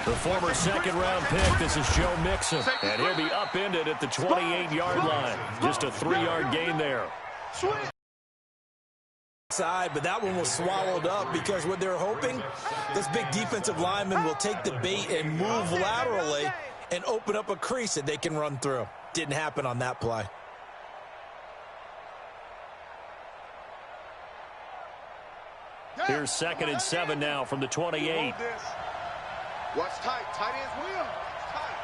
The former second-round pick, this is Joe Mixon, and he'll be upended at the 28-yard line. Just a 3-yard gain there. Side, but that one was swallowed up because what they're hoping, this big defensive lineman will take the bait and move laterally and open up a crease that they can run through. Didn't happen on that play. Here's 2nd and 7 now from the 28. Watch tight. Tight ends wheel. Tight.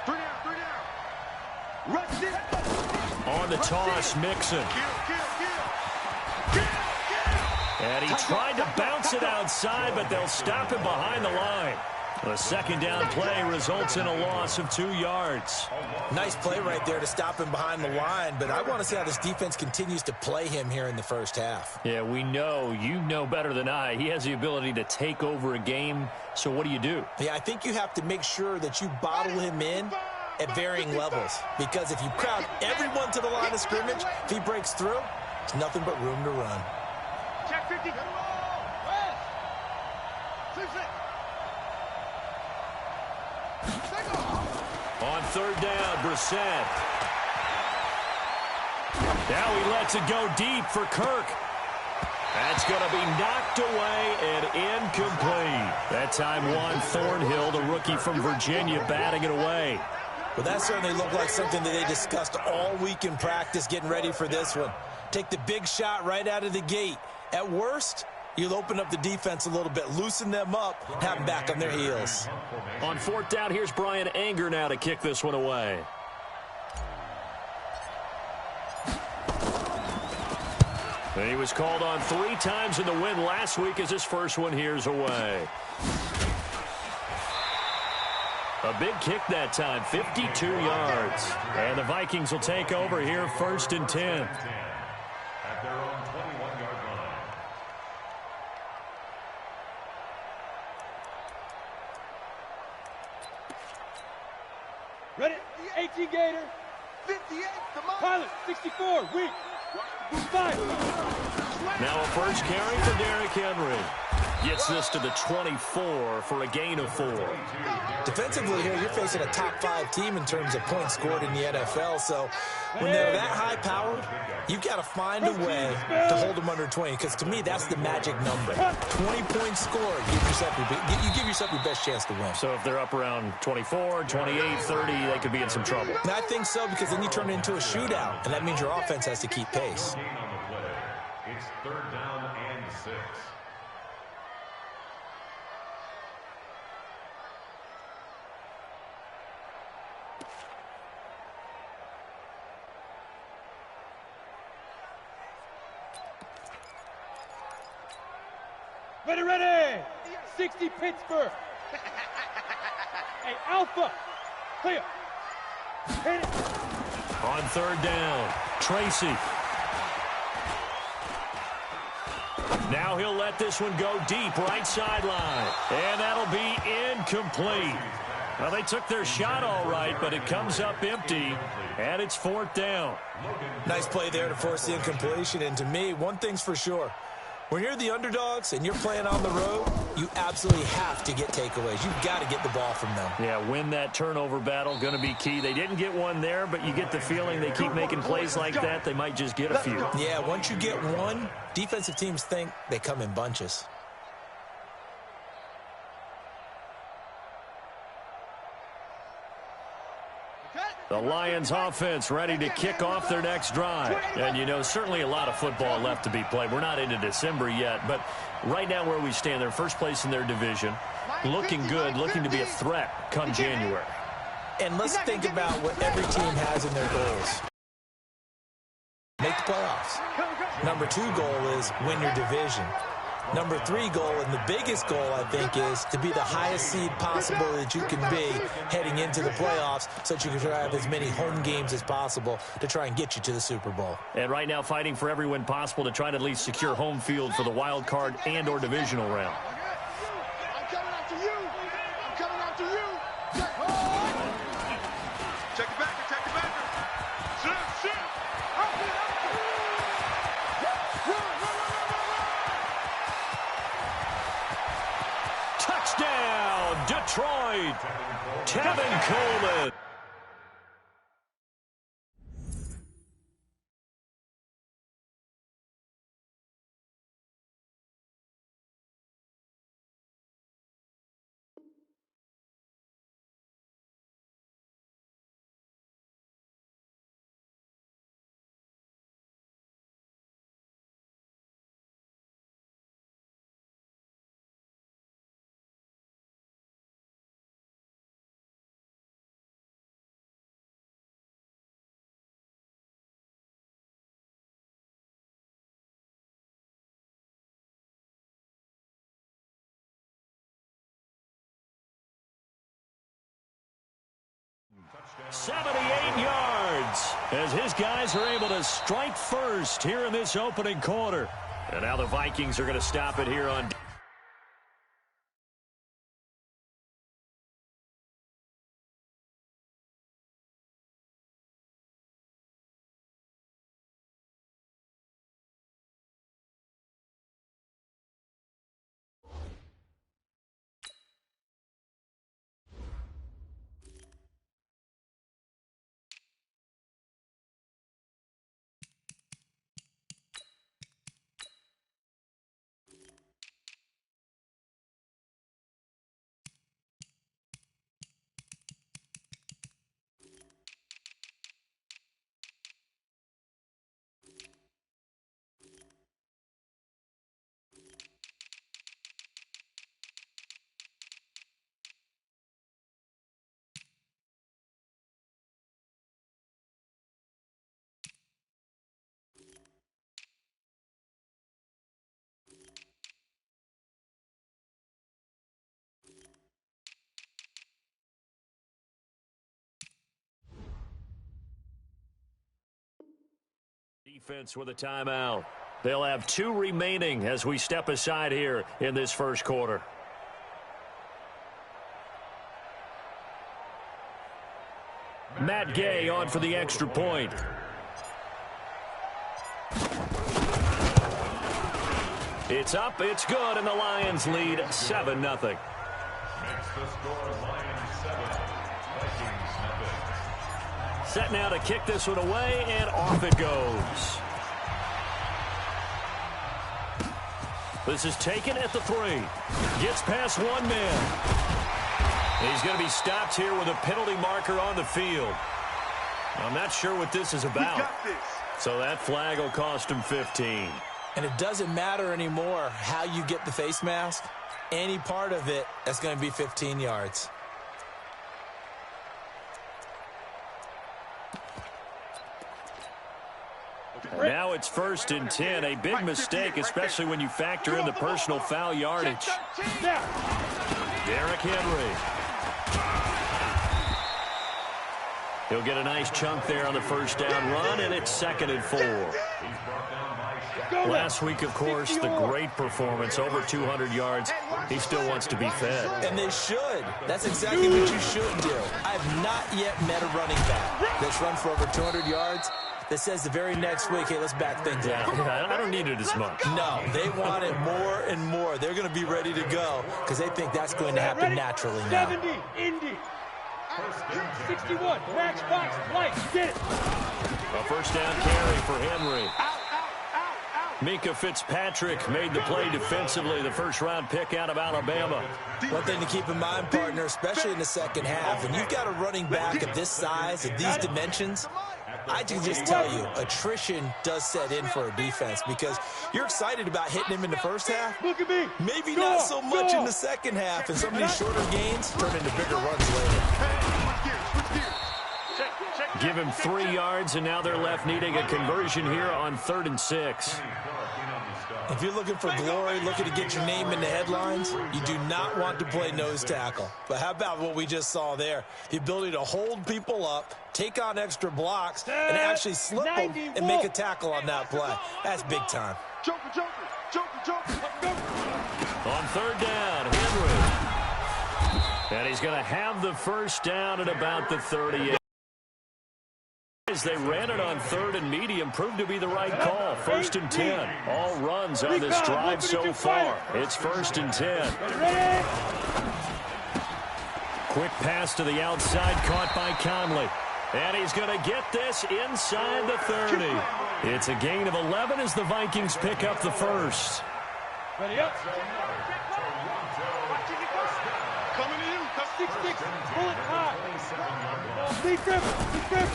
3 down. Rush it. On the toss, Mixon. And he tried to bounce it outside, but they'll stop him behind the line. The second down play results in a loss of 2 yards. Nice play right there to stop him behind the line, but I want to see how this defense continues to play him here in the first half. Yeah, we know. You know better than I. He has the ability to take over a game, so what do? Yeah, I think you have to make sure that you bottle him in at varying levels, because if you crowd everyone to the line of scrimmage, if he breaks through, it's nothing but room to run. Check 50. On 3rd down, Brissett. Now he lets it go deep for Kirk. That's going to be knocked away and incomplete. That time Juan Thornhill, the rookie from Virginia, batting it away. Well, that certainly looked like something that they discussed all week in practice getting ready for this one. Take the big shot right out of the gate. At worst, you'll open up the defense a little bit, loosen them up, have them back on their heels. On 4th down, here's Brian Anger now to kick this one away. And he was called on 3 times in the win last week as his first one here's away. A big kick that time, 52 yards. And the Vikings will take over here 1st and 10. At their own 21-yard line. Ready? 18 Gator. 58. Pilot, 64. Weak. 5. Now a first carry for Derrick Henry. Gets this to the 24 for a gain of 4. Defensively here, you're facing a top 5 team in terms of points scored in the NFL. So when they're that high-powered, you've got to find a way to hold them under 20. Because to me, that's the magic number. 20 points scored, you give yourself your best chance to win. So if they're up around 24, 28, 30, they could be in some trouble. And I think so, because then you turn it into a shootout, and that means your offense has to keep pace. It's 3rd down and 6. Ready. 60 Pittsburgh. Hey, Alpha. Clear. Hit it. On 3rd down, Tracy. Now he'll let this one go deep, right sideline. And that'll be incomplete. Well, they took their shot all right, but it comes up empty, and it's 4th down. Nice play there to force the incompletion. And to me, one thing's for sure. When you're the underdogs and you're playing on the road, you absolutely have to get takeaways. You've got to get the ball from them. Yeah, win that turnover battle, going to be key. They didn't get one there, but you get the feeling they keep making plays like that, they might just get a few. Yeah, once you get one, defensive teams think they come in bunches. The Lions offense ready to kick off their next drive. And, you know, certainly a lot of football left to be played. We're not into December yet, but right now where we stand, they're first place in their division, looking good, looking to be a threat come January. And let's think about what every team has in their goals. Make the playoffs. Number 2 goal is win your division. Number 3 goal, and the biggest goal, I think, is to be the highest seed possible that you can be heading into the playoffs so that you can have as many home games as possible to try and get you to the Super Bowl. And right now fighting for every win possible to try to at least secure home field for the wild card and or divisional round. I'm coming after you. I'm coming after you. Check it back. Check it back. Shoot. Touchdown, Detroit. Tevin Coleman. Touchdown. 78 yards as his guys are able to strike first here in this opening quarter. And now the Vikings are going to stop it here on defense with a timeout. They'll have 2 remaining as we step aside here in this first quarter. Matt Gay on for the extra point. It's up, it's good, and the Lions lead 7-0. Makes the score Lions 7, Vikings nothing. Set now to kick this one away, and off it goes. This is taken at the 3. Gets past one man. He's going to be stopped here with a penalty marker on the field. I'm not sure what this is about. So that flag will cost him 15. And it doesn't matter anymore how you get the face mask. Any part of it, that's going to be 15 yards. Now it's 1st and 10. A big mistake, especially when you factor in the personal foul yardage. Derrick Henry. He'll get a nice chunk there on the first down run, and it's 2nd and 4. Last week, of course, the great performance, over 200 yards. He still wants to be fed. And they should. That's exactly what you should do. I have not yet met a running back that's run for over 200 yards that says the very next week, hey, let's back things up. Yeah, I don't need it as much. No, they want it more and more. They're going to be ready to go because they think that's going to happen naturally now. 70, Indy. 61, Max Fox, Light, get it. A first down carry for Henry. Mika Fitzpatrick made the play defensively, the first-round pick out of Alabama. One thing to keep in mind, partner, especially in the second half, when you've got a running back of this size, of these dimensions, I can just tell you, attrition does set in for a defense because you're excited about hitting him in the first half. Look at me. Maybe not so much in the second half, and some of these shorter gains turn into bigger runs later. Give him 3 yards, and now they're left needing a conversion here on 3rd and 6. If you're looking for glory, looking to get your name in the headlines, you do not want to play nose tackle. But how about what we just saw there? The ability to hold people up, take on extra blocks, and actually slip them and make a tackle on that play. That's big time. On 3rd down, Henry. And he's going to have the first down at about the 38. as they ran it on 3rd and medium proved to be the right call. 1st and 10. All runs on this drive so far. It's 1st and 10. Quick pass to the outside, caught by Conley. And he's going to get this inside the 30. It's a gain of 11 as the Vikings pick up the first. Ready up. Coming to you. 6-6. Bullet high.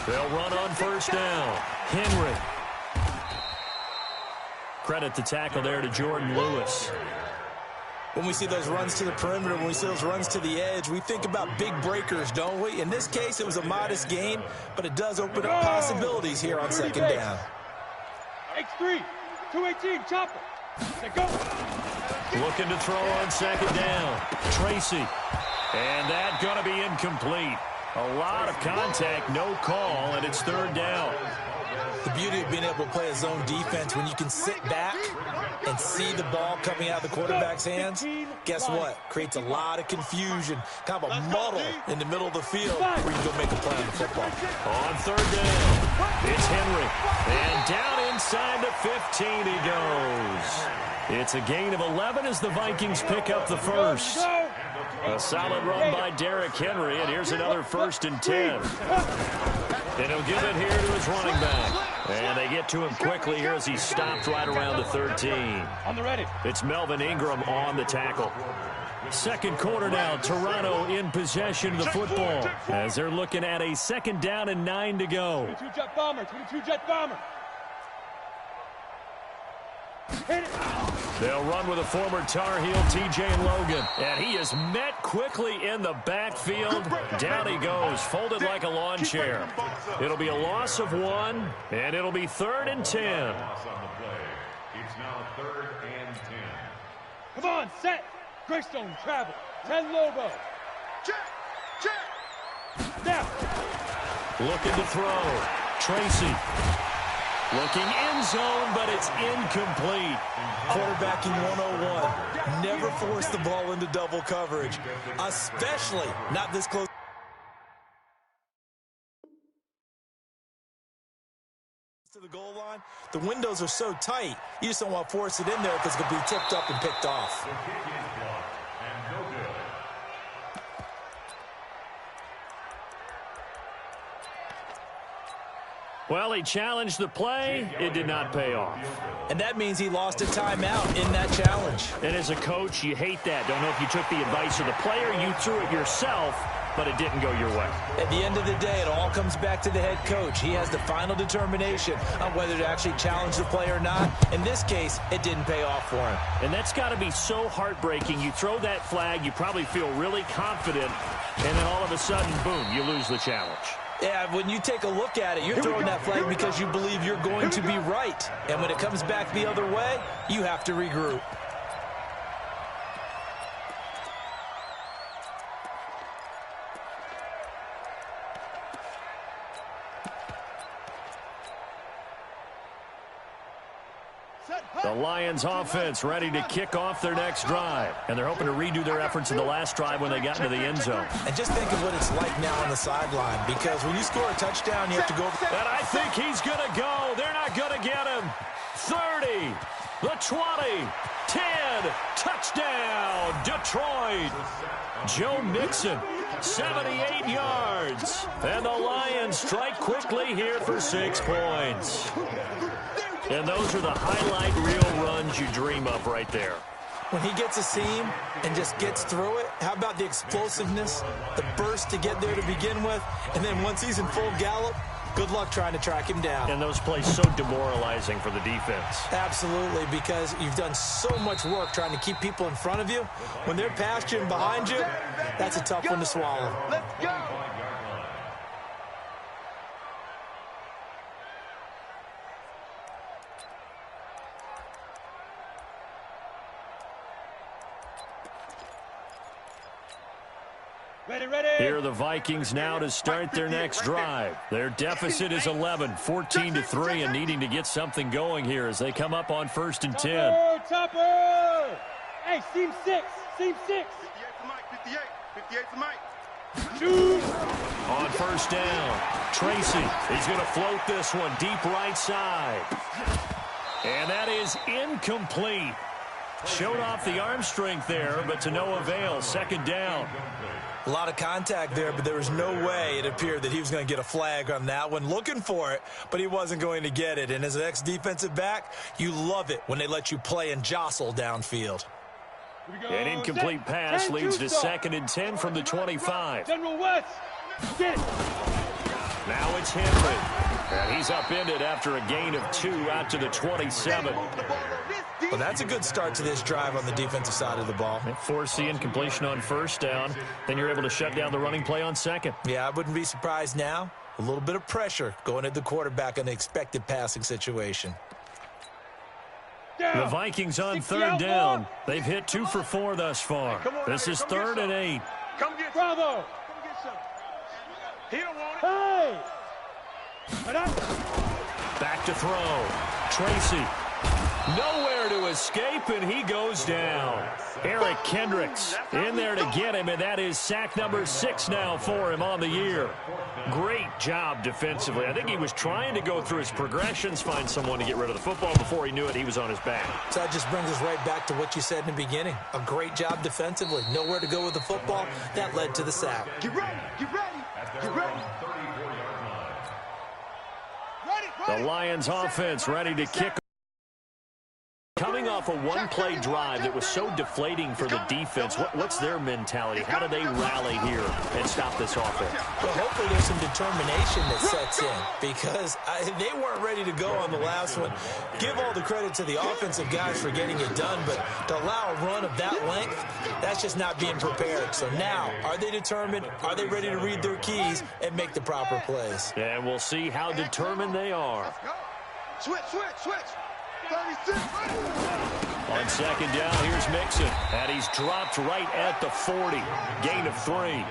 They'll run on 1st down. Henry. Credit the tackle there to Jordan Lewis. When we see those runs to the perimeter, when we see those runs to the edge, we think about big breakers, don't we? In this case, it was a modest gain, but it does open up possibilities here on 2nd down. X3, 218, chopper. Go. Looking to throw on 2nd down. Tracy. And that's going to be incomplete. A lot of contact, no call, and it's 3rd down. The beauty of being able to play a zone defense when you can sit back and see the ball coming out of the quarterback's hands, guess what? Creates a lot of confusion, kind of a muddle in the middle of the field where you can go make a play on the football. On 3rd down, it's Henry. And down inside the 15 he goes. It's a gain of 11 as the Vikings pick up the first. A solid run by Derrick Henry, and here's another 1st and 10. And he'll give it here to his running back. And they get to him quickly here as he's stopped right around the 13. On the ready. It's Melvin Ingram on the tackle. 2nd quarter now, Toronto in possession of the football as they're looking at a 2nd down and 9 to go. 22 jet bomber, 22 jet bomber. Hit it. They'll run with a former Tar Heel, T.J. Logan. And he is met quickly in the backfield. Down he goes, folded like a lawn chair. It'll be a loss of 1, and it'll be 3rd and 10. It's now 3rd and 10. Come on, set. Greystone, travel. 10 Lobo. Check. Now. Looking to throw. Tracy. Looking end zone, but it's incomplete. Quarterbacking 101. Never force the ball into double coverage, especially not this close to the goal line. The windows are so tight, you just don't want to force it in there because it's going to be tipped up and picked off. The kick is blocked and no good. Well, he challenged the play. It did not pay off. And that means he lost a timeout in that challenge. And as a coach, you hate that. Don't know if you took the advice of the player, you threw it yourself, but it didn't go your way. At the end of the day, it all comes back to the head coach. He has the final determination on whether to actually challenge the play or not. In this case, it didn't pay off for him. And that's got to be so heartbreaking. You throw that flag, you probably feel really confident, and then all of a sudden, boom, you lose the challenge. Yeah, when you take a look at it, you're throwing that flag because you believe you're going to be right. And when it comes back the other way, you have to regroup. The Lions offense ready to kick off their next drive. And they're hoping to redo their efforts in the last drive when they got into the end zone. And just think of what it's like now on the sideline, because when you score a touchdown, you have to go. And I think he's going to go. They're not going to get him. 30, the 20, 10, touchdown, Detroit. Joe Mixon, 78 yards. And the Lions strike quickly here for 6 points. And those are the highlight reel runs you dream of right there. When he gets a seam and just gets through it, how about the explosiveness, the burst to get there to begin with, and then once he's in full gallop, good luck trying to track him down. And those plays so demoralizing for the defense. Absolutely, because you've done so much work trying to keep people in front of you. When they're past you and behind you, that's a tough one to swallow. Let's go. Here are the Vikings now to start their next drive. Their deficit is 11, 14-3, and needing to get something going here as they come up on 1st and 10. Topper! Hey, seam 6, seam 6. 58 for Mike, 58. 58 for Mike. On first down, Tracy. He's going to float this one deep right side. And that is incomplete. Showed off the arm strength there, but to no avail. Second down. A lot of contact there, but there was no way it appeared that he was going to get a flag on that one. Looking for it, but he wasn't going to get it. And as an ex-defensive back, you love it when they let you play and jostle downfield. An incomplete pass leads to 2nd and 10 from the 25. General West, get it. Now it's Henry. And he's upended after a gain of 2 out to the 27. Well, that's a good start to this drive on the defensive side of the ball. Force the incompletion on first down. Then you're able to shut down the running play on second. Yeah, I wouldn't be surprised now. A little bit of pressure going at the quarterback in the expected passing situation. The Vikings on third down. They've hit 2 for 4 thus far. This is 3rd and 8. Come get Bravo. Come get some. He don't want it. Hey. Back to throw. Tracy. Nowhere to escape, and he goes down. Eric Kendricks in there to get him, and that is sack number 6 now for him on the year. Great job defensively. I think he was trying to go through his progressions, find someone to get rid of the football. Before he knew it, he was on his back. So that just brings us right back to what you said in the beginning. A great job defensively. Nowhere to go with the football. That led to the sack. Get ready. Get ready. Get ready. The Lions offense ready to kick. Coming off a one-play drive that was so deflating for the defense, what's their mentality? How do they rally here and stop this offense? Well, hopefully there's some determination that sets in because they weren't ready to go on the last one. Give all the credit to the offensive guys for getting it done, but to allow a run of that length, that's just not being prepared. So now, are they determined? Are they ready to read their keys and make the proper plays? And we'll see how determined they are. Switch. 36. On second down, here's Mixon. And he's dropped right at the 40. Gain of 3.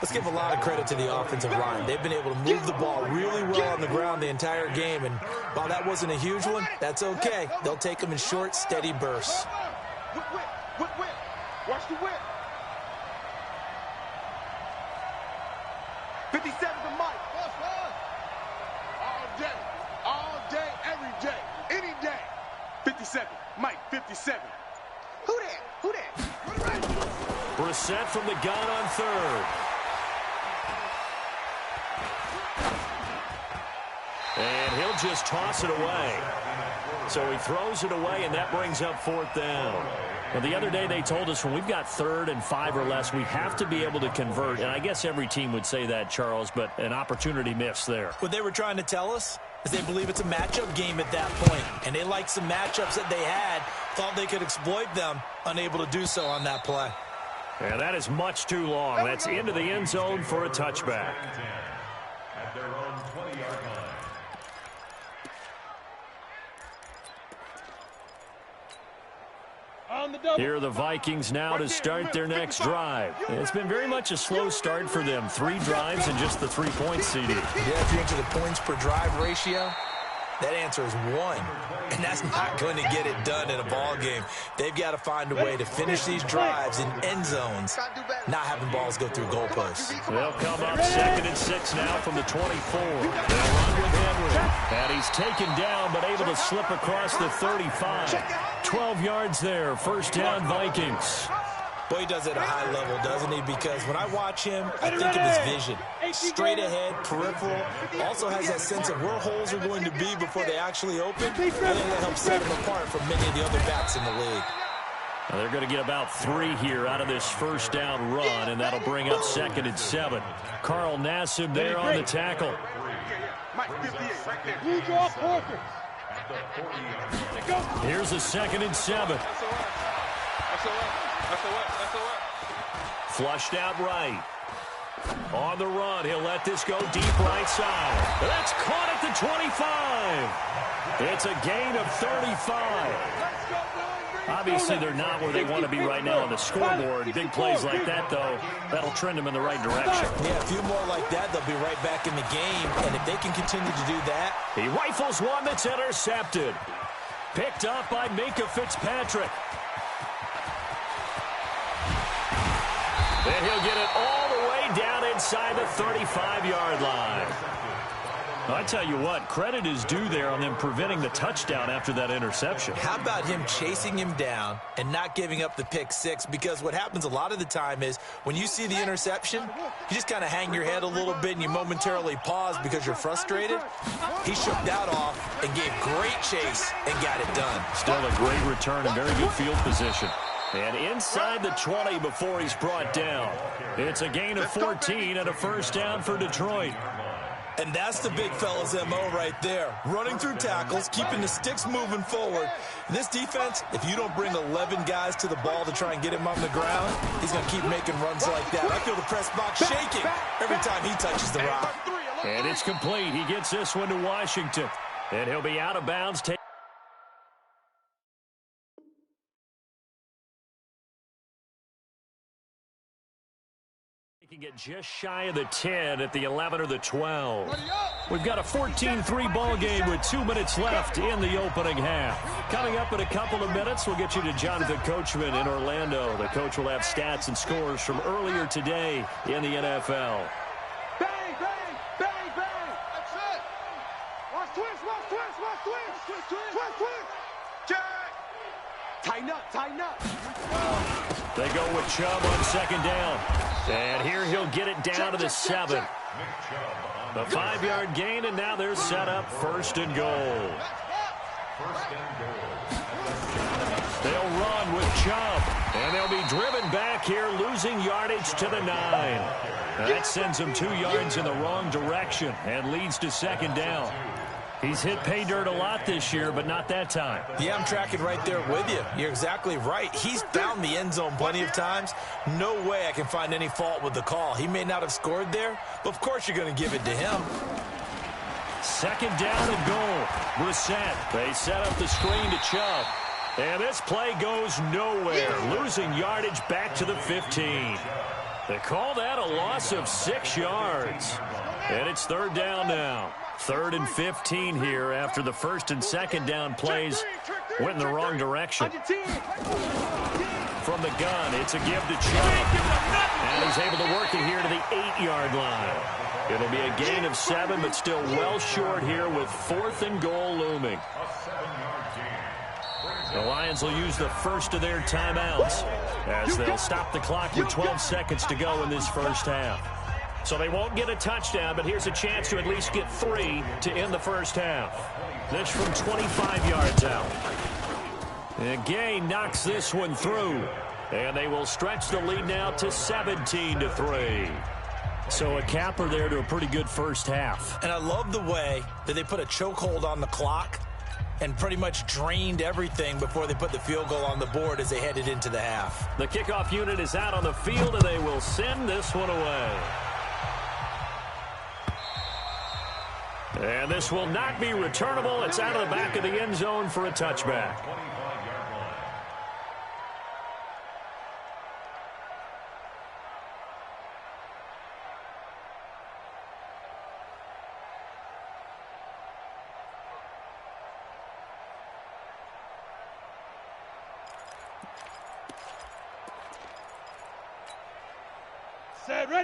Let's give a lot of credit to the offensive line. They've been able to move the ball really well on the ground the entire game. And while that wasn't a huge one, that's okay. They'll take them in short, steady bursts. Whip. Watch the whip. 57 to Mike. All day, every day, any day. 57, Mike, 57. Who that? Brissett from the gun on third. And he'll just toss it away. So he throws it away, and that brings up 4th down. Well, the other day they told us when we've got 3rd and 5 or less, we have to be able to convert. And I guess every team would say that, Charles, but an opportunity missed there. What they were trying to tell us is they believe it's a matchup game at that point. And they liked some matchups that they had, thought they could exploit them, unable to do so on that play. And that is much too long. That's into the end zone for a touchback. At their own 20-yard line. Here are the Vikings now to start their next drive. It's been very much a slow start for them. 3 drives and just the 3 points, CD. Yeah, if you're into the points per drive ratio, that answer is 1. And that's not going to get it done in a ball game. They've got to find a way to finish these drives in end zones, not having balls go through goalposts. They'll come up 2nd and 6 now from the 24. They'll run with Henry. And he's taken down but able to slip across the 35. 12 yards there. First down, Vikings. Boy, he does it at a high level, doesn't he? Because when I watch him, I think of his vision. Straight ahead, peripheral. Also has that sense of where holes are going to be before they actually open. I think that helps set him apart from many of the other backs in the league. Now they're going to get about 3 here out of this first down run, and that'll bring up 2nd and 7. Carl Nassib there on the tackle. You draw portraits. Here's a 2nd and 7. Flushed out right. On the run, he'll let this go deep right side. That's caught at the 25. It's a gain of 35. Obviously, they're not where they want to be right now on the scoreboard. Big plays like that, though, that'll trend them in the right direction. Yeah, a few more like that, they'll be right back in the game. And if they can continue to do that. He rifles one that's intercepted. Picked up by Minkah Fitzpatrick. And he'll get it all inside the 35-yard line. I tell you what, credit is due there on them preventing the touchdown after that interception. How about him chasing him down and not giving up the pick six? Because what happens a lot of the time is when you see the interception, you just kind of hang your head a little bit and you momentarily pause because you're frustrated. He shook that off and gave great chase and got it done. Still a great return and very good field position. And inside the 20 before he's brought down. It's a gain of 14 and a first down for Detroit. And that's the big fella's MO right there. Running through tackles, keeping the sticks moving forward. This defense, if you don't bring 11 guys to the ball to try and get him on the ground, he's going to keep making runs like that. I feel the press box shaking every time he touches the rock. And it's complete. He gets this one to Washington. And he'll be out of bounds. Taking it just shy of the 10 at the 11 or the 12. We've got a 14-3 ball game with 2 minutes left in the opening half. Coming up in a couple of minutes, we'll get you to Jonathan Coachman in Orlando. The coach will have stats and scores from earlier today in the NFL. Bang, bang, bang, bang. That's it. Watch twist, watch twist, watch twist. Twist, twist, twist, twist. Jack. Tighten up, tighten up. They go with Chubb on second down. And here he'll get it down to the 7. A 5-yard gain, and now they're set up first and goal. They'll run with Chubb, and they'll be driven back here, losing yardage to the 9. That sends them 2 yards in the wrong direction and leads to second down. He's hit pay dirt a lot this year, but not that time. Yeah, I'm tracking right there with you. You're exactly right. He's found the end zone plenty of times. No way I can find any fault with the call. He may not have scored there, but of course you're going to give it to him. Second down and goal. Brissett. They set up the screen to Chubb. And this play goes nowhere, losing yardage back to the 15. They call that a loss of 6 yards. And it's third down now. 3rd and 15 here after the first and second down plays went in the wrong direction. From the gun, it's a give to Chubb. And he's able to work it here to the 8-yard line. It'll be a gain of 7, but still well short here with 4th and goal looming. The Lions will use the first of their timeouts as they'll stop the clock with 12 seconds to go in this first half. So they won't get a touchdown, but here's a chance to at least get 3 to end the first half. This from 25 yards out. And Gay knocks this one through. And they will stretch the lead now to 17-3. So a capper there to a pretty good first half. And I love the way that they put a chokehold on the clock and pretty much drained everything before they put the field goal on the board as they headed into the half. The kickoff unit is out on the field, and they will send this one away. And this will not be returnable. It's out of the back of the end zone for a touchback.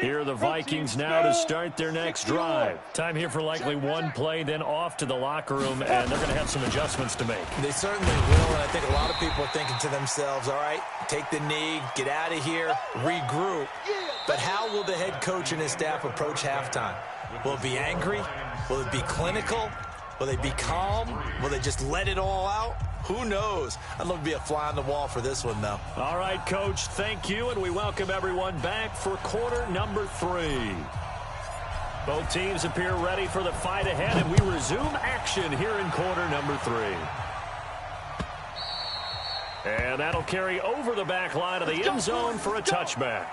Here are the Vikings now to start their next drive. Time here for likely one play, then off to the locker room, and they're going to have some adjustments to make. They certainly will, and I think a lot of people are thinking to themselves, all right, take the knee, get out of here, regroup. But how will the head coach and his staff approach halftime? Will it be angry? Will it be clinical? Will they be calm? Will they just let it all out? Who knows? I'd love to be a fly on the wall for this one, though. All right, Coach, thank you, and we welcome everyone back for quarter number 3. Both teams appear ready for the fight ahead, and we resume action here in quarter number 3. And that'll carry over the back line of the end zone for a touchback.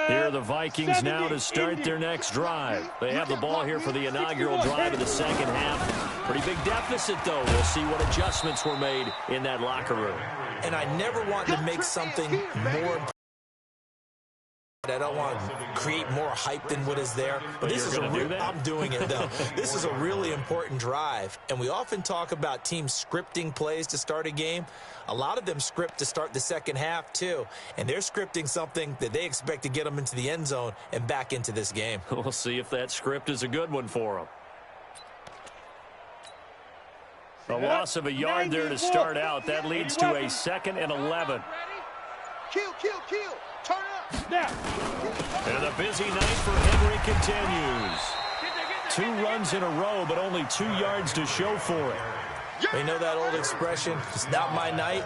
Here are the Vikings now to start their next drive. They have the ball here for the inaugural drive of the second half. Pretty big deficit, though. We'll see what adjustments were made in that locker room. And I never want to make something more important. I don't want to create more hype than what is there. But this is I'm doing it, though. This is a really important drive. And we often talk about teams scripting plays to start a game. A lot of them script to start the second half, too. And they're scripting something that they expect to get them into the end zone and back into this game. We'll see if that script is a good one for them. A loss of a yard there to start out. That leads to a 2nd and 11. Kill. Turn up. Now. And a busy night for Henry continues. 2 runs in a row, but only 2 yards to show for it. You know that old expression, it's not my night?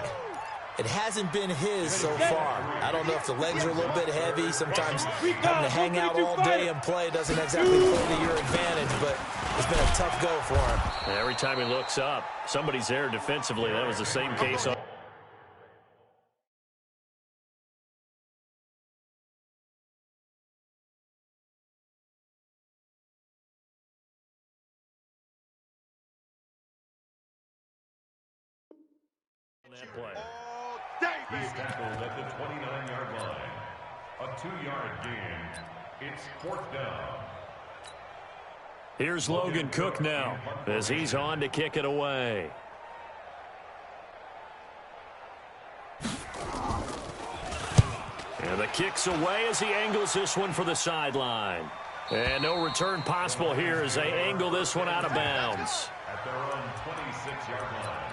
It hasn't been his so far. I don't know if the legs are a little bit heavy. Sometimes having to hang out all day and play doesn't exactly play to your advantage, but it's been a tough go for him. And every time he looks up, somebody's there defensively. That was the same case on that play. He's tackled at the 29-yard line. A 2-yard gain. It's 4th down. Here's Logan Cook now as he's on to kick it away. And the kick's away as he angles this one for the sideline. And no return possible here as they angle this one out of bounds. At their own 26-yard line.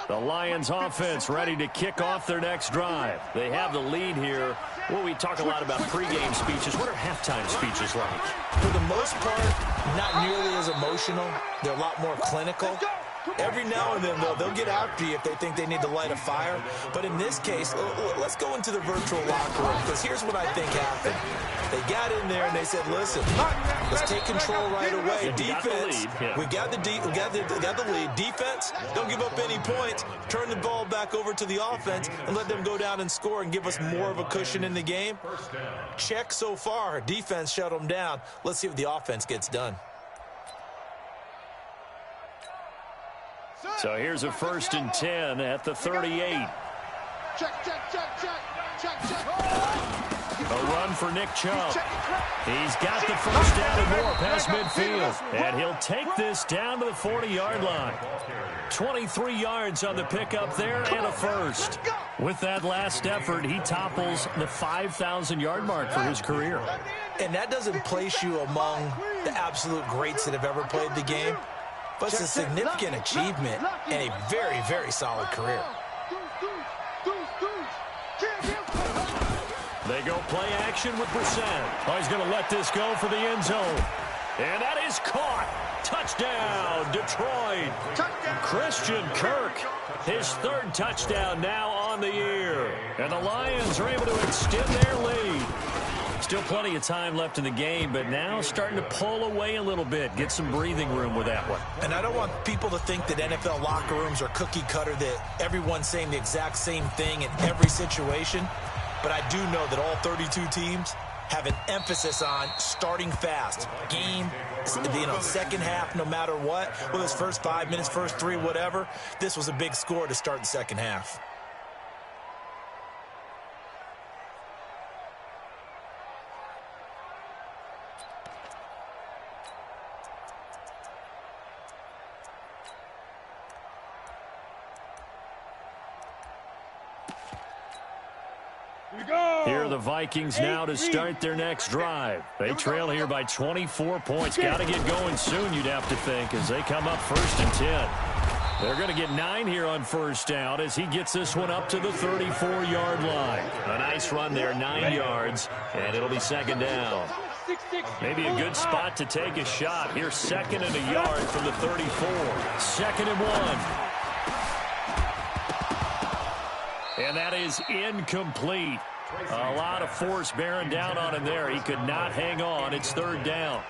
The Lions offense ready to kick off their next drive. They have the lead here. Well, we talk a lot about pregame speeches. What are halftime speeches like? For the most part, not nearly as emotional. They're a lot more clinical. Every now and then, though, they'll get after you if they think they need to light a fire. But in this case, let's go into the virtual locker room, because here's what I think happened. They got in there and they said, listen, let's take control right away. Defense, we got the lead. Defense, don't give up any points. Turn the ball back over to the offense and let them go down and score and give us more of a cushion in the game. Check so far. Defense shut them down. Let's see if the offense gets done. So here's a 1st and 10 at the 38. Check. A run for Nick Chubb. He's got the 1st down and more past midfield. And he'll take this down to the 40-yard line. 23 yards on the pickup there and a 1st. With that last effort, he topples the 5,000-yard mark for his career. And that doesn't place you among the absolute greats that have ever played the game. But it's a significant achievement and a very, very solid career. They go play action with Brissett. Oh, he's going to let this go for the end zone. And that is caught. Touchdown, Detroit. Christian Kirk, his 3rd touchdown now on the year. And the Lions are able to extend their lead. Still plenty of time left in the game, but now starting to pull away a little bit, get some breathing room with that one. And I don't want people to think that NFL locker rooms are cookie cutter, that everyone's saying the exact same thing in every situation. But I do know that all 32 teams have an emphasis on starting fast. Game, second half, no matter what. Whether it's first 5 minutes, first 3, whatever. This was a big score to start the second half. Here are the Vikings now to start their next drive. They trail here by 24 points. Got to get going soon, you'd have to think, as they come up 1st and 10. They're going to get 9 here on 1st down as he gets this one up to the 34-yard line. A nice run there, 9 yards, and it'll be 2nd down. Maybe a good spot to take a shot. Here's 2nd and a yard from the 34. 2nd and 1. And that is incomplete. A lot of force bearing down on him there. He could not hang on. It's 3rd down.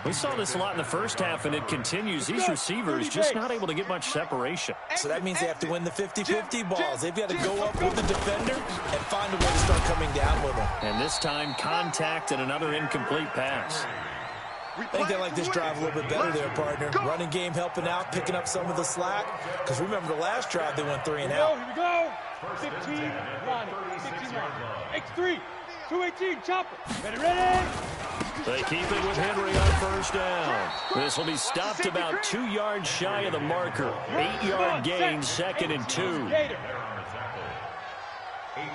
We saw this a lot in the first half, and it continues. These receivers just not able to get much separation. So that means they have to win the 50-50 balls. They've got to go up with the defender and find a way to start coming down with them. And this time, contact and another incomplete pass. I think they like this drive a little bit better there, partner. Running game helping out, picking up some of the slack. Because remember the last drive, they went 3 and out. Here we go. 15, line, 16 line. X3, 218, chopper. Ready. They keep it with Henry on first down. This will be stopped about 2 yards shy of the marker. 8-yard gain, 2nd and 2. 8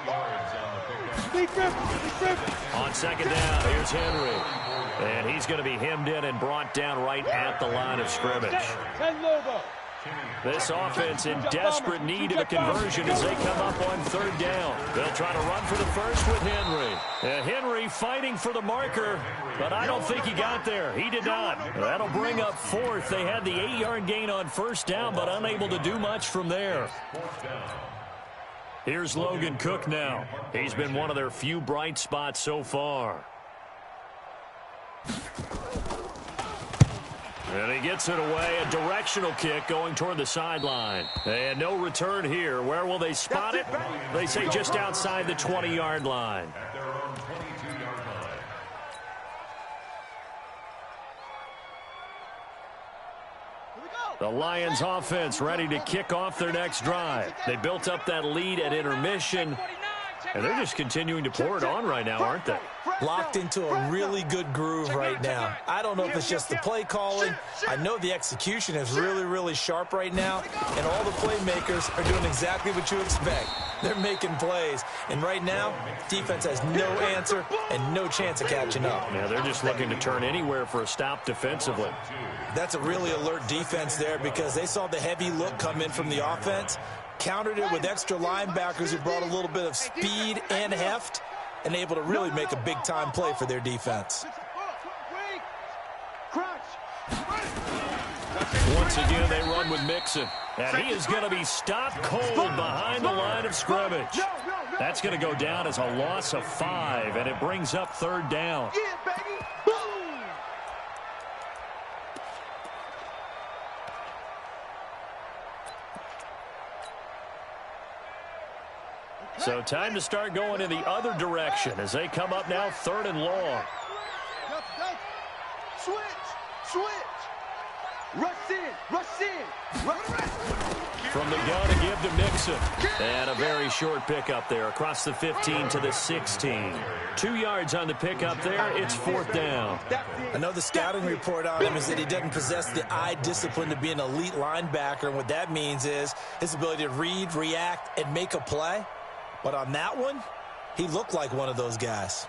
yards on the pickup. On 2nd down, here's Henry. And he's going to be hemmed in and brought down right at the line of scrimmage. 10 Lobo. This offense in desperate need of a conversion as they come up on 3rd down. They'll try to run for the first with Henry. Henry fighting for the marker, but I don't think he got there. He did not. That'll bring up 4th. They had the 8-yard gain on 1st down, but unable to do much from there. Here's Logan Cook now. He's been one of their few bright spots so far. And he gets it away, a directional kick going toward the sideline. And no return here. Where will they spot it? They say just outside the 20-yard line. At their own 22-yard line. The Lions offense ready to kick off their next drive. They built up that lead at intermission, and they're just continuing to pour it on right now, aren't they? Locked into a really good groove right now. I don't know if it's just the play calling. I know the execution is really, really sharp right now, and all the playmakers are doing exactly what you expect. They're making plays, and right now, defense has no answer and no chance of catching up. Yeah, they're just looking to turn anywhere for a stop defensively. That's a really alert defense there because they saw the heavy look come in from the offense, countered it with extra linebackers who brought a little bit of speed and heft, and able to really make a big-time play for their defense. Once again, they run with Mixon, and he is going to be stopped cold behind the line of scrimmage. That's going to go down as a loss of 5, and it brings up 3rd down. So time to start going in the other direction as they come up now 3rd and long. Switch. Rush in. From the gun to give to Mixon. And a very short pickup there across the 15 to the 16. 2 yards on the pickup there. It's 4th down. I know the scouting report on him is that he doesn't possess the eye discipline to be an elite linebacker, and what that means is his ability to read, react, and make a play. But on that one, he looked like one of those guys.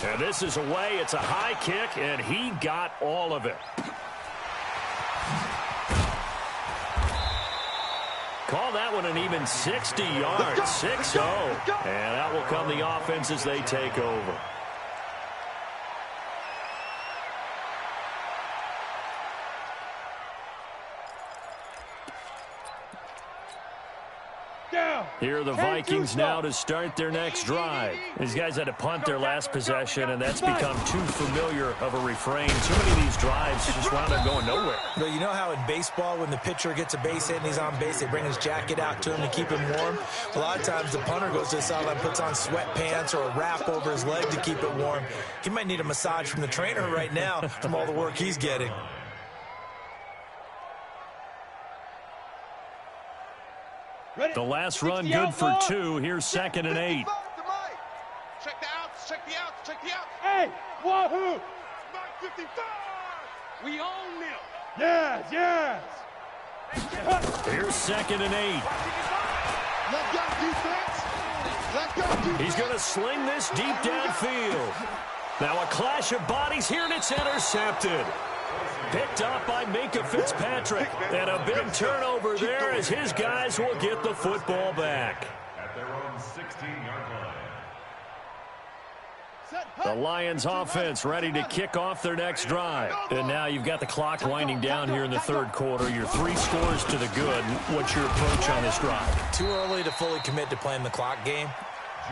And this is away. It's a high kick, and he got all of it. Call that one an even 60 yards, 6-0. And out will come the offense as they take over. Here are the Vikings now to start their next drive. These guys had to punt their last possession, and that's become too familiar of a refrain. Too many of these drives just wound up going nowhere. But you know how in baseball, when the pitcher gets a base hit and he's on base, they bring his jacket out to him to keep him warm? A lot of times the punter goes to the sideline, puts on sweatpants or a wrap over his leg to keep it warm. He might need a massage from the trainer right now from all the work he's getting. The last run good for 2. Here's 2nd and 8. Check the outs, check the outs, check the outs. Hey, wahoo! 55. We own them. Yes. Here's 2nd and 8. Let go, defense. Let go, defense. He's going to sling this deep downfield. Now a clash of bodies here, and it's intercepted. Picked up by Minka Fitzpatrick. And a big turnover there as his guys will get the football back. At their own 16-yard line. The Lions offense ready to kick off their next drive. And now you've got the clock winding down here in the 3rd quarter. Your 3 scores to the good. What's your approach on this drive? Too early to fully commit to playing the clock game.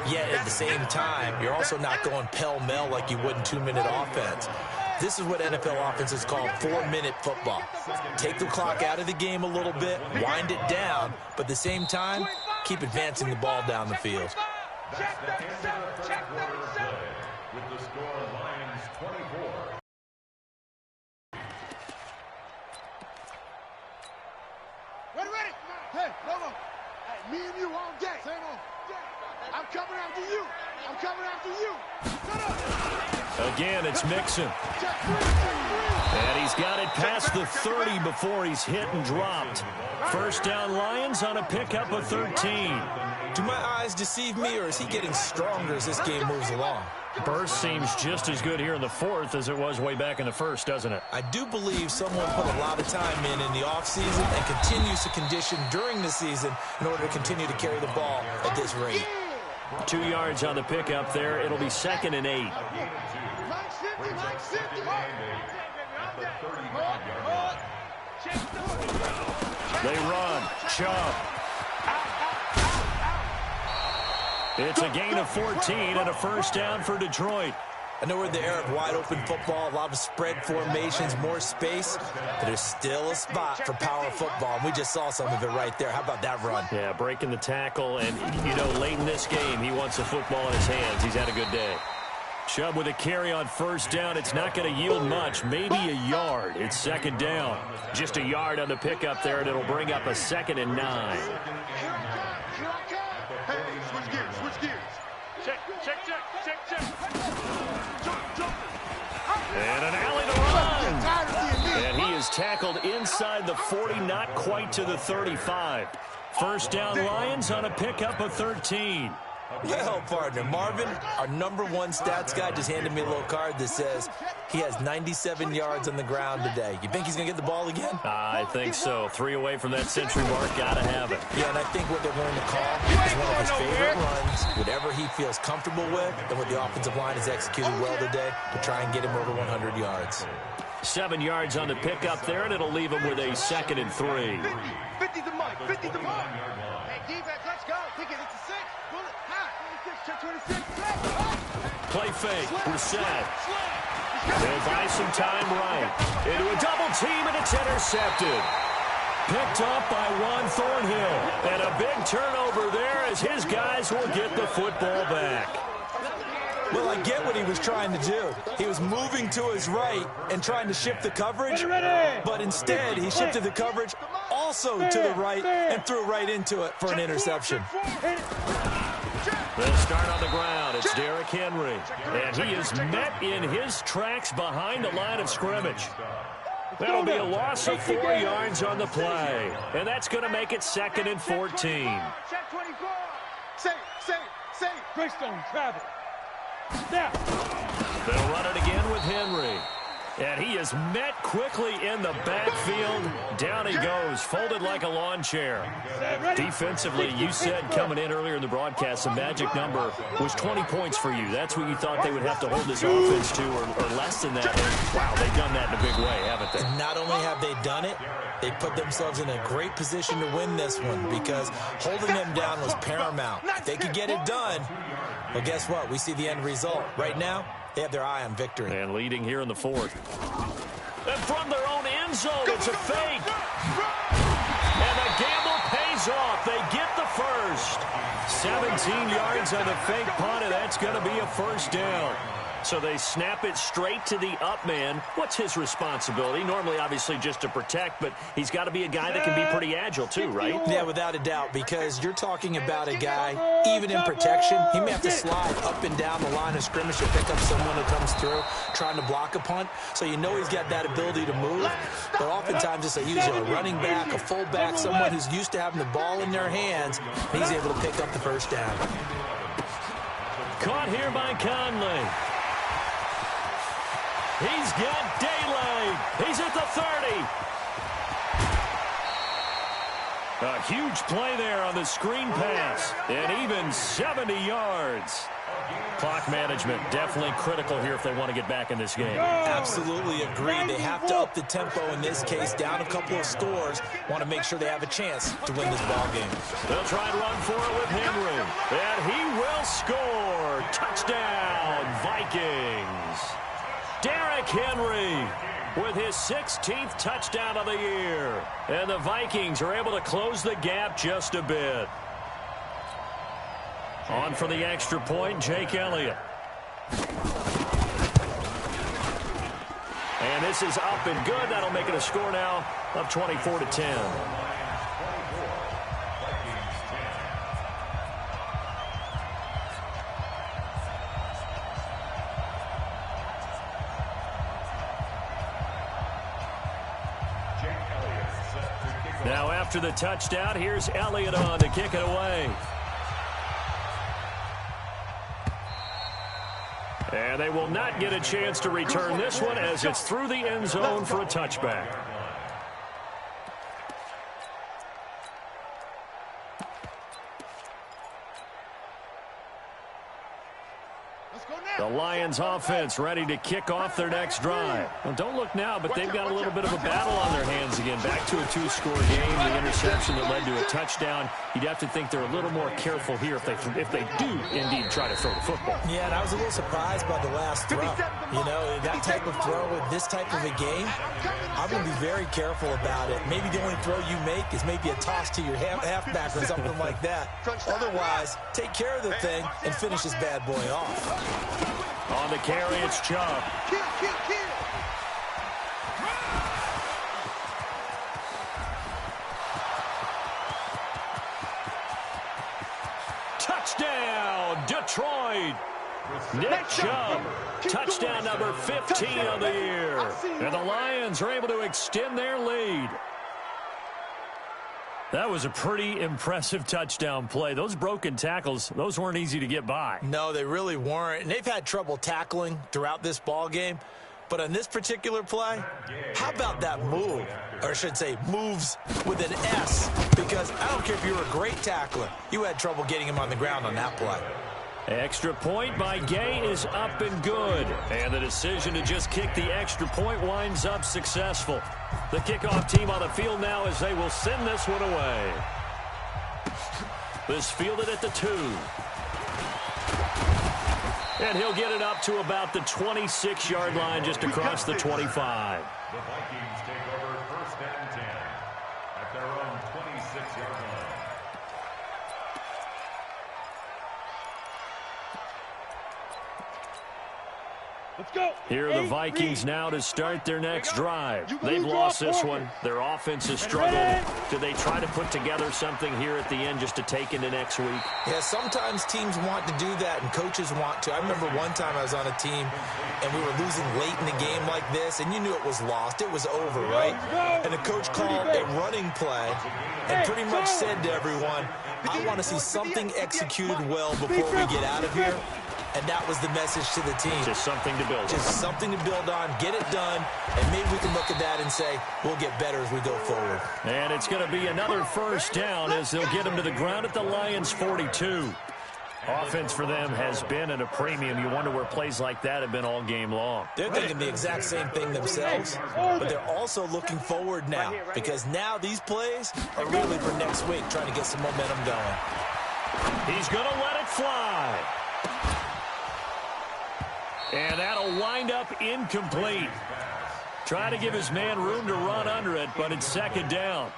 Yet at the same time, you're also not going pell-mell like you would in 2-minute offense. This is what NFL offenses call 4-minute football. Take the clock out of the game a little bit, wind it down, but at the same time, keep advancing the ball down the field. That's the end of the third quarter of play, with the score Lions 24. Ready? Hey, Lobo. Hey, me and you all day. Say no. I'm coming after you. I'm coming after you. Shut up. Again, it's Mixon. And he's got it past the 30 before he's hit and dropped. First down Lions on a pickup of 13. Do my eyes deceive me, or is he getting stronger as this game moves along? Burst seems just as good here in the fourth as it was way back in the first, doesn't it? I do believe someone put a lot of time in the offseason and continues to condition during the season in order to continue to carry the ball at this rate. 2 yards on the pickup there. It'll be 2nd and 8. They run. Chubb. It's a gain of 14 and a first down for Detroit. I know we're in the era of wide-open football, a lot of spread formations, more space, but there's still a spot for power football, and we just saw some of it right there. How about that run? Yeah, breaking the tackle, and, you know, late in this game, he wants the football in his hands. He's had a good day. Chubb with a carry on first down. It's not going to yield much, maybe a yard. It's 2nd down. Just a yard on the pickup there, and it'll bring up a 2nd and 9. Hey, switch gears. Check. And an alley to run. And he is tackled inside the 40, not quite to the 35. First down Lions on a pickup of 13. Well, partner, Marvin, our #1 stats guy, just handed me a little card that says he has 97 yards on the ground today. You think he's going to get the ball again? I think so. 3 away from that century mark. Got to have it. Yeah, and I think what they're going to call is one of his favorite runs, whatever he feels comfortable with, and what the offensive line has executed well today to try and get him over 100 yards. 7 yards on the pickup there, and it'll leave him with a 2nd and 3. 50 the mark. Hey, defense, let's go. Pick it. It's a 6. Pull it. High. 26. Play fake. Brissett. They'll buy some time right. Into a double team, and it's intercepted. Picked up by Juan Thornhill. And a big turnover there as his guys will get the football back. Well, I get what he was trying to do. He was moving to his right and trying to shift the coverage, but instead he shifted the coverage also to the right and threw right into it for an interception. They'll start on the ground. It's Derrick Henry. And he is met in his tracks behind the line of scrimmage. That'll be a loss of 4 yards on the play. And that's going to make it 2nd and 14. Check 24. Say. Greystone, travel. Now. They'll run it again with Henry. And he is met quickly in the backfield. Down he goes, folded like a lawn chair. Defensively, you said coming in earlier in the broadcast, the magic number was 20 points for you. That's what you thought they would have to hold this offense to, or less than that. And wow, they've done that in a big way, haven't they? And not only have they done it, they put themselves in a great position to win this one because holding them down was paramount. If they could get it done, well, guess what? We see the end result. Right now, they have their eye on victory. And leading here in the fourth. And from their own end zone, it's a fake. And the gamble pays off. They get the first. 17 yards on the fake punt, and that's going to be a first down. So they snap it straight to the up man. What's his responsibility? Normally, obviously, just to protect, but he's got to be a guy that can be pretty agile too, right? Yeah, without a doubt, because you're talking about a guy, even in protection, he may have to slide up and down the line of scrimmage to pick up someone who comes through trying to block a punt. So you know he's got that ability to move. But oftentimes it's usually a running back, a fullback, someone who's used to having the ball in their hands. He's able to pick up the first down. Caught here by Conley. He's got daylight. He's at the 30. A huge play there on the screen pass. And even 70 yards. Clock management definitely critical here if they want to get back in this game. Absolutely agree. They have to up the tempo in this case, down a couple of scores. Want to make sure they have a chance to win this ball game. They'll try and run for it with Henry. And he will score. Touchdown, Vikings. Derrick Derrick Henry with his 16th touchdown of the year. And the Vikings are able to close the gap just a bit. On for the extra point, Jake Elliott. And this is up and good. That'll make it a score now of 24-10. Now after the touchdown, here's Elliott on to kick it away. And they will not get a chance to return this one as it's through the end zone for a touchback. The Lions offense ready to kick off their next drive. Well, don't look now, but they've got a little bit of a battle on their hands again. Back to a two-score game, the interception that led to a touchdown. You'd have to think they're a little more careful here if they do indeed try to throw the football. Yeah, and I was a little surprised by the last throw. You know, that type of throw with this type of a game, I'm going to be very careful about it. Maybe the only throw you make is maybe a toss to your halfback or something like that. Otherwise, take care of the thing and finish this bad boy off. On the carry, it's Chubb. Touchdown, Detroit. Nick Chubb, touchdown number 15 of the year. And the Lions are able to extend their lead. That was a pretty impressive touchdown play. Those broken tackles, those weren't easy to get by. No, they really weren't. And they've had trouble tackling throughout this ball game. But on this particular play, how about that move? Or I should say moves with an S. Because I don't care if you were a great tackler. You had trouble getting him on the ground on that play. Extra point by Gay is up and good. And the decision to just kick the extra point winds up successful. The kickoff team on the field now as they will send this one away. This fielded at the 2. And he'll get it up to about the 26-yard line just across the 25. The Vikings take over 1st and 10 at their own 26-yard line. Let's go. Here are the Vikings now to start their next drive. They've lost this one. Their offense has struggled. Do they try to put together something here at the end just to take into next week? Yeah, sometimes teams want to do that and coaches want to. I remember one time I was on a team and we were losing late in the game like this and you knew it was lost. It was over, right? And the coach called a running play and pretty much said to everyone, I want to see something executed well before we get out of here. And that was the message to the team. Just something to build on. Just something to build on, get it done, and maybe we can look at that and say, we'll get better as we go forward. And it's going to be another first down as they'll get him to the ground at the Lions' 42. Offense for them has been at a premium. You wonder where plays like that have been all game long. They're thinking the exact same thing themselves, but they're also looking forward now because now these plays are really for next week, trying to get some momentum going. He's going to let it fly. And that'll wind up incomplete. Try to give his man room to run under it, but it's second down.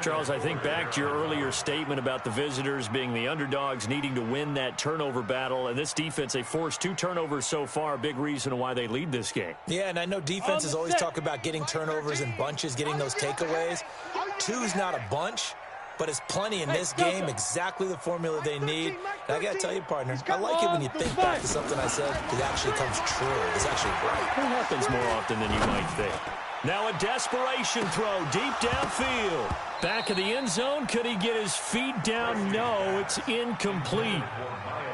Charles, I think back to your earlier statement about the visitors being the underdogs, needing to win that turnover battle. And this defense, they forced 2 turnovers so far, a big reason why they lead this game. Yeah, and I know defenses always talk about getting turnovers in bunches, getting those takeaways. 2's not a bunch, but it's plenty in this game, exactly the formula they need. And I got to tell you, partner, I like it when you think back to something I said that actually comes true. It's actually right. It happens more often than you might think. Now a desperation throw deep downfield. Back of the end zone. Could he get his feet down? No, it's incomplete.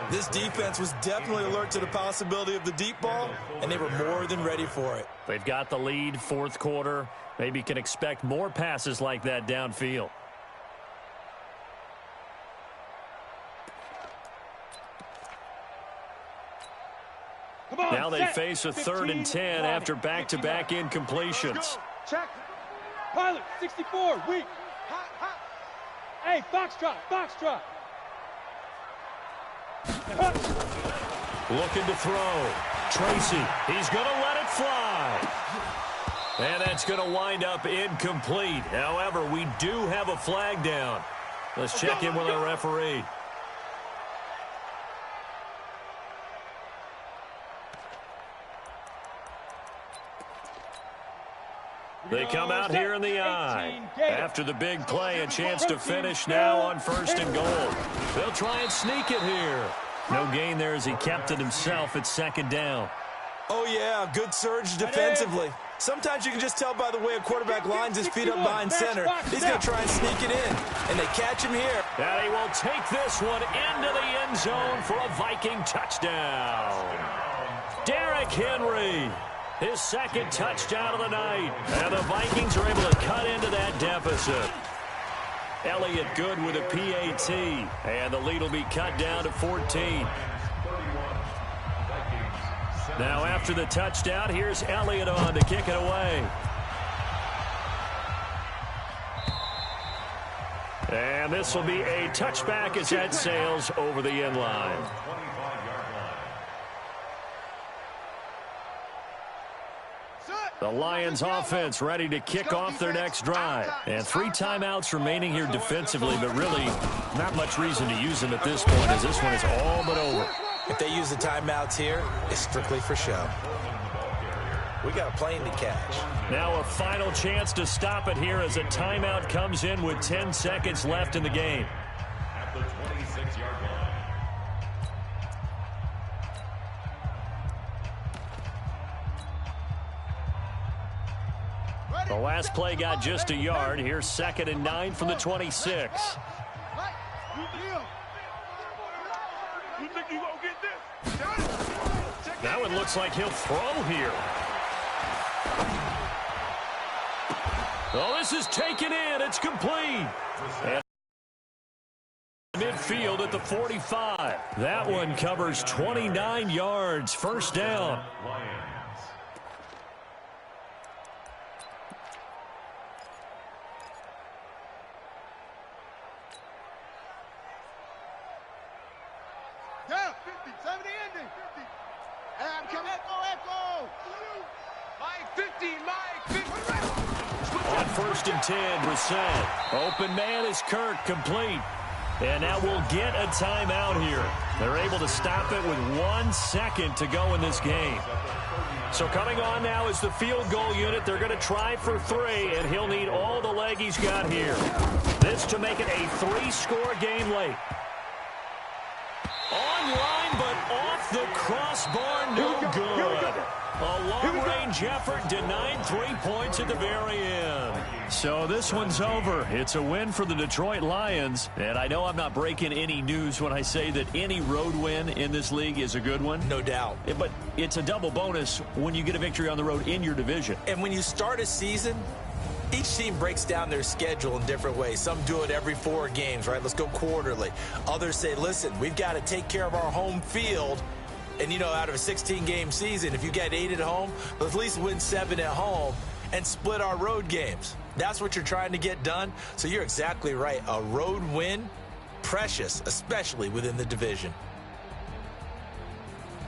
This defense was definitely alert to the possibility of the deep ball, and they were more than ready for it. They've got the lead, fourth quarter. Maybe can expect more passes like that downfield. Now they face a 3rd and 10 after back-to-back incompletions. Check. Pilot, 64, weak. Hey, Foxtrot, Foxtrot. Looking to throw. Tracy. He's going to let it fly. And that's going to wind up incomplete. However, we do have a flag down. Let's check in with our referee. They come out here in the eye. After the big play, a chance to finish now on 1st and goal. They'll try and sneak it here. No gain there as he kept it himself at 2nd down. Oh, yeah, good surge defensively. Sometimes you can just tell by the way a quarterback lines his feet up behind center. He's going to try and sneak it in, and they catch him here. And he will take this one into the end zone for a Viking touchdown. Derrick Henry, his 2nd touchdown of the night. And the Vikings are able to cut into that deficit. Elliott good with a PAT. And the lead will be cut down to 14. Now after the touchdown, here's Elliott on to kick it away. And this will be a touchback as that sails over the end line. The Lions offense ready to kick off their next drive. And 3 timeouts remaining here defensively, but really not much reason to use them at this point as this one is all but over. If they use the timeouts here, it's strictly for show. We got a plane to catch. Now a final chance to stop it here as a timeout comes in with 10 seconds left in the game. At the 26-yard line. The last play got just a yard. Here's 2nd and 9 from the 26. Now it looks like he'll throw here. Oh, this is taken in. It's complete. And midfield at the 45. That one covers 29 yards. 1st down. Yeah, 50, 70, ending. 50. Hey, I'm coming. Echo. Mike, 50, Mike, 50. On 1st and 10, Brissett. Open man is Kirk, complete. And now we'll get a timeout here. They're able to stop it with 1 second to go in this game. So coming on now is the field goal unit. They're going to try for 3, and he'll need all the leg he's got here. This to make it a 3-score game late. Online, but off the crossbar, no good. A long-range effort denied 3 points at the very end. So this one's over. It's a win for the Detroit Lions. And I know I'm not breaking any news when I say that any road win in this league is a good one. No doubt. But it's a double bonus when you get a victory on the road in your division. And when you start a season, each team breaks down their schedule in different ways. Some do it every 4 games, right? Let's go quarterly. Others say, listen, we've got to take care of our home field. And, you know, out of a 16-game season, if you get 8 at home, let's at least win 7 at home and split our road games. That's what you're trying to get done. So you're exactly right. A road win, precious, especially within the division.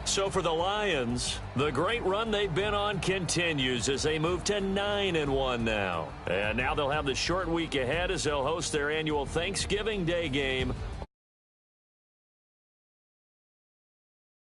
So for the Lions, the great run they've been on continues as they move to 9-1 now. And now they'll have the short week ahead as they'll host their annual Thanksgiving Day game